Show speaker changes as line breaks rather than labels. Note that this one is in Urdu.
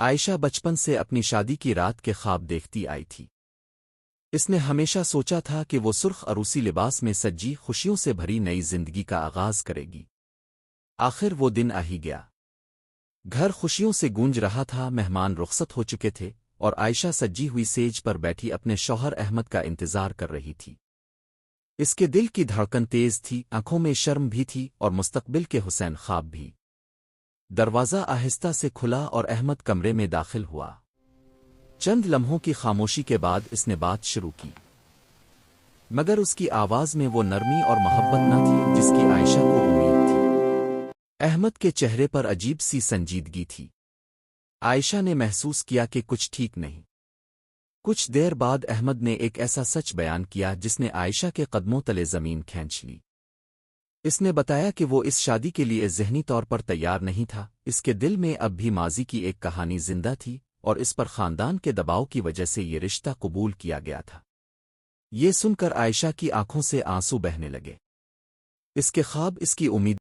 عائشہ بچپن سے اپنی شادی کی رات کے خواب دیکھتی آئی تھی۔ اس نے ہمیشہ سوچا تھا کہ وہ سرخ عروسی لباس میں سجی خوشیوں سے بھری نئی زندگی کا آغاز کرے گی۔ آخر وہ دن آ ہی گیا۔ گھر خوشیوں سے گونج رہا تھا، مہمان رخصت ہو چکے تھے اور عائشہ سجی ہوئی سیج پر بیٹھی اپنے شوہر احمد کا انتظار کر رہی تھی۔ اس کے دل کی دھڑکن تیز تھی، آنکھوں میں شرم بھی تھی اور مستقبل کے حسین خواب بھی۔ دروازہ آہستہ سے کھلا اور احمد کمرے میں داخل ہوا۔ چند لمحوں کی خاموشی کے بعد اس نے بات شروع کی، مگر اس کی آواز میں وہ نرمی اور محبت نہ تھی جس کی عائشہ کو امید تھی۔ احمد کے چہرے پر عجیب سی سنجیدگی تھی۔ عائشہ نے محسوس کیا کہ کچھ ٹھیک نہیں۔ کچھ دیر بعد احمد نے ایک ایسا سچ بیان کیا جس نے عائشہ کے قدموں تلے زمین کھینچ لی۔ اس نے بتایا کہ وہ اس شادی کے لیے ذہنی طور پر تیار نہیں تھا، اس کے دل میں اب بھی ماضی کی ایک کہانی زندہ تھی اور اس پر خاندان کے دباؤ کی وجہ سے یہ رشتہ قبول کیا گیا تھا۔ یہ سن کر عائشہ کی آنکھوں سے آنسو بہنے لگے۔ اس کے خواب، اس کی امید